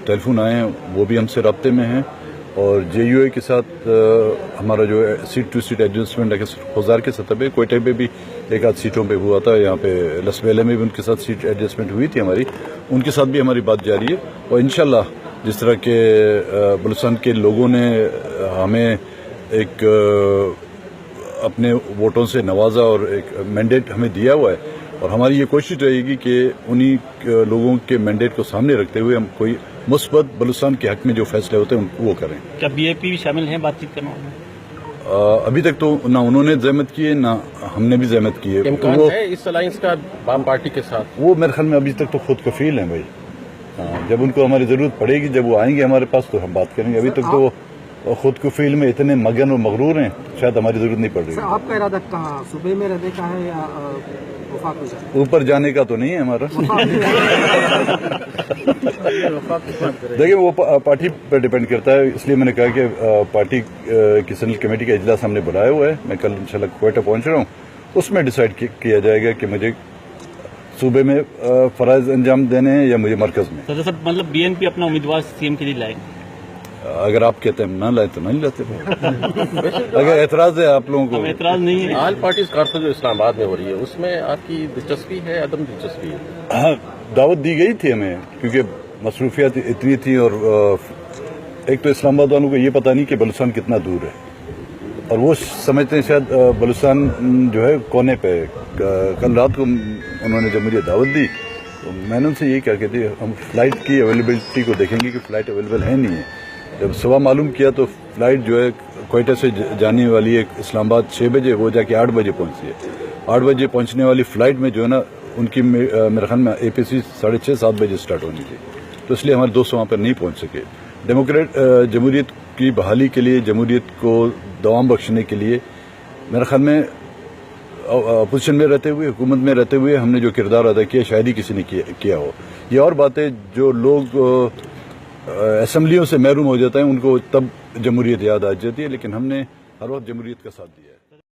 Telephone آئے ہیں وہ بھی ہم سے رابطے میں ہیں، اور JUA کے ساتھ ہمارا جو سیٹ ٹو سیٹ ایڈجسٹمنٹ ہزار کے سطح پہ کوئٹہ پہ بھی ایک آدھ سیٹوں پہ ہوا تھا، یہاں پہ لس ویلے میں بھی ان کے ساتھ سیٹ ایڈجسٹمنٹ ہوئی تھی ہماری، ان کے ساتھ بھی ہماری بات جاری ہے، اور انشاءاللہ جس طرح کے بلوچستان کے لوگوں نے ہمیں ایک اپنے ووٹوں سے نوازا اور ایک مینڈیٹ ہمیں دیا ہوا ہے، اور ہماری یہ کوشش رہے گی کہ انہی لوگوں کے مینڈیٹ کو سامنے رکھتے ہوئے ہم کوئی مثبت بلوچستان کے حق میں جو فیصلے ہوتے ہیں وہ کریں۔ کیا BAP بھی شامل ہیں بات چیت کرنے میں؟ ابھی تک تو نہ انہوں نے زحمت کی ہے نہ ہم نے بھی زحمت کی ہے۔ امکان ہے اس الائنس کا وام پارٹی کے ساتھ؟ وہ میرے خیال میں ابھی تک تو خود کفیل ہیں بھائی، جب ان کو ہماری ضرورت پڑے گی، جب وہ آئیں گے ہمارے پاس تو ہم بات کریں گے، ابھی تک تو وہ خود کفیل میں اتنے مگن اور مغرور ہیں، شاید ہماری ضرورت نہیں پڑ رہی ہے۔ آپ کا ارادہ کہاں صوبے میں رہنے کا ہے یا وفاق میں جانا؟ اوپر جانے کا تو نہیں ہے ہمارا، دیکھیں وہ پارٹی پہ ڈیپینڈ کرتا ہے، اس لیے میں نے کہا کہ پارٹی کی سینٹرل کمیٹی کا اجلاس ہم نے بلایا ہوا ہے، میں کل انشاءاللہ کوئٹہ پہنچ رہا ہوں، اس میں ڈیسائیڈ کیا جائے گا کہ مجھے صوبے میں فرائض انجام دینے ہیں یا مجھے مرکز میں۔ تو سر مطلب BNP اپنا امیدوار CM کے لیے لائے؟ اگر آپ کہتے ہیں نہ لائے تو نہیں لاتے، اگر اعتراض ہے آپ لوگوں کو۔ اعتراض نہیں ہے۔ آل پارٹیز کانفرنس جو اسلام آباد میں ہو رہی ہے اس میں آپ کی دلچسپی ہے عدم دلچسپی ہے؟ ہاں، دعوت دی گئی تھی ہمیں، کیونکہ مصروفیات اتنی تھیں، اور ایک تو اسلام آباد والوں کو یہ پتہ نہیں کہ بلوچستان کتنا دور ہے، اور وہ سمجھتے ہیں شاید بلوچستان جو ہے کونے پہ۔ کل رات کو انہوں نے جب مجھے دعوت دی تو میں نے ان سے یہی کہا کہ ہم فلائٹ کی اویلیبلٹی کو دیکھیں گے کہ فلائٹ اویلیبل ہے نہیں ہے۔ جب صبح معلوم کیا تو فلائٹ جو ہے کوئٹہ سے جانے والی ہے اسلام آباد 6 بجے، وہ جا کے 8 بجے پہنچتی ہے۔ 8 بجے پہنچنے والی فلائٹ میں جو ہے نا ان کی میرے خیال میں APC 6:30 7 بجے سٹارٹ ہونی تھی، تو اس لیے ہمارے دوست وہاں پر نہیں پہنچ سکے۔ جمہوریت کی بحالی کے لیے، جمہوریت کو دوام بخشنے کے لیے میرے خیال میں اپوزیشن میں رہتے ہوئے، حکومت میں رہتے ہوئے ہم نے جو کردار ادا کیا شاید ہی کسی نے کیا ہو۔ یہ اور بات ہے، جو لوگ اسمبلیوں سے محروم ہو جاتے ہیں ان کو تب جمہوریت یاد آ جاتی ہے، لیکن ہم نے ہر وقت جمہوریت کا ساتھ دیا ہے۔